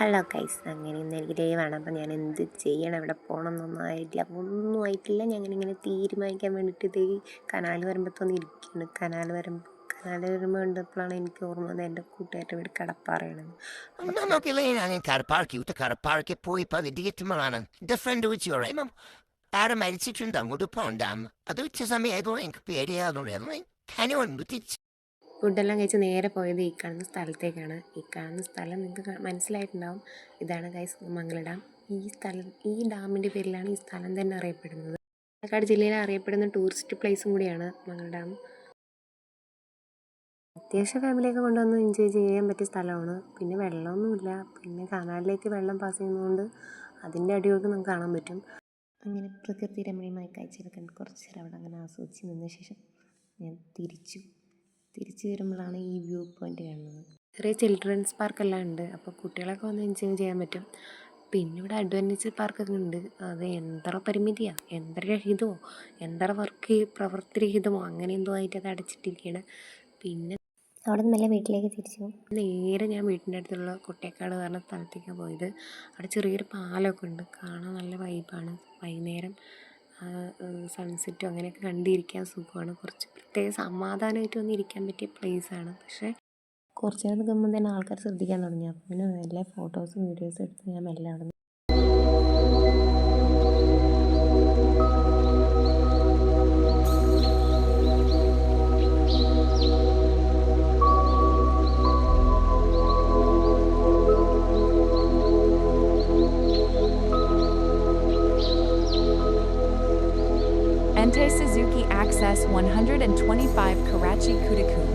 Hello guys, അങ്ങനെ ഇന്ന് എനിക്ക് ലീവാണ്. അപ്പോൾ ഞാൻ എന്ത് ചെയ്യണം, എവിടെ പോകണം എന്നൊന്നും ആയിട്ടില്ല. ഒന്നും ആയിട്ടില്ല. ഞാൻ ഇങ്ങനെ തീരുമാനിക്കാൻ വേണ്ടിയിട്ട് ഇത് കനാൽ വരുമ്പോഴത്തൊന്നും ഇരിക്കുന്നു. കനാൽ വരുമ്പോൾ കണ്ടപ്പോഴാണ് എനിക്ക് ഓർമ്മ വന്നത് എൻ്റെ കൂട്ടുകാരുടെ വീട് കടപ്പാറയാണെന്ന്. കടപ്പാറയ്ക്ക് പോയി പകുതിയെത്തുമ്പോഴാണ് എൻ്റെ ഫ്രണ്ട് വിളിച്ചു പറയുമ്പം ആരെ മരിച്ചിട്ടുണ്ട്, അങ്ങോട്ട് പോണ്ടാം. അത് ഉച്ച സമയമായപ്പോൾ എനിക്ക് പേടിയാകുന്നു. കനുണ്ട് തിരിച്ചു ഫുഡെല്ലാം കഴിച്ച് നേരെ പോയത് ഈ കാണുന്ന സ്ഥലത്തേക്കാണ്. ഈ കാണുന്ന സ്ഥലം നിങ്ങൾക്ക് മനസ്സിലായിട്ടുണ്ടാവും. ഇതാണ് ഗൈസ് മംഗല ഡാം. ഈ ഡാമിൻ്റെ പേരിലാണ് ഈ സ്ഥലം തന്നെ അറിയപ്പെടുന്നത്. പാലക്കാട് ജില്ലയിൽ അറിയപ്പെടുന്ന ടൂറിസ്റ്റ് പ്ലേസും കൂടിയാണ് മംഗല ഡാം. അത്യാവശ്യം ഫാമിലിയൊക്കെ കൊണ്ടുവന്ന് എൻജോയ് ചെയ്യാൻ പറ്റിയ സ്ഥലമാണ്. പിന്നെ വെള്ളമൊന്നുമില്ല. പിന്നെ കനാലിലേക്ക് വെള്ളം പാസ് ചെയ്യുന്നതുകൊണ്ട് അതിൻ്റെ അടിയൊക്കെ നമുക്ക് കാണാൻ പറ്റും. അങ്ങനെ പ്രകൃതി രമണീയമായ കാഴ്ചകൾ കണ്ട് കുറച്ച് നേരം അവിടെ അങ്ങനെ ആസ്വദിച്ച് നിന്ന ശേഷം ഞാൻ തിരിച്ചു വരുമ്പോഴാണ് ഈ വ്യൂ പോയിൻ്റ് കാണുന്നത്. ചെറിയ ചിൽഡ്രൻസ് പാർക്കെല്ലാം ഉണ്ട്. അപ്പോൾ കുട്ടികളൊക്കെ വന്ന് എൻജോയ് ചെയ്യാൻ പറ്റും. പിന്നെ ഇവിടെ അഡ്വഞ്ചർ പാർക്കൊക്കെ ഉണ്ട്. അത് എന്തറ പരിമിതിയാണ്, യന്ത്രരഹിതമോ പ്രവൃത്തിരഹിതമോ അങ്ങനെ എന്തോ ആയിട്ട് അത് അടച്ചിട്ടിരിക്കുകയാണ്. പിന്നെ അവിടെ നിന്ന് മെല്ലെ വീട്ടിലേക്ക് തിരിച്ചു നേരെ ഞാൻ വീട്ടിൻ്റെ അടുത്തുള്ള കൊട്ടേക്കാട് പറഞ്ഞ സ്ഥലത്തേക്കാണ് പോയത്. അവിടെ ചെറിയൊരു പാലമൊക്കെ ഉണ്ട്, കാണാൻ നല്ല വൈബാണ്. വൈകുന്നേരം സൺസെറ്റും അങ്ങനെയൊക്കെ കണ്ടിരിക്കാൻ സുഖമാണ്. കുറച്ച് പ്രത്യേക സമാധാനമായിട്ട് വന്നിരിക്കാൻ പറ്റിയ പ്ലേസാണ്. പക്ഷേ കുറച്ച് നേരം നിൽക്കുമ്പോൾ തന്നെ ആൾക്കാർ ശ്രദ്ധിക്കാൻ തുടങ്ങി. അപ്പോൾ പിന്നെ മെല്ലെ ഫോട്ടോസും വീഡിയോസും എടുത്ത് ഞാൻ മെല്ലെ അവിടെ Ente Suzuki Access 125 Karachi Kudikun.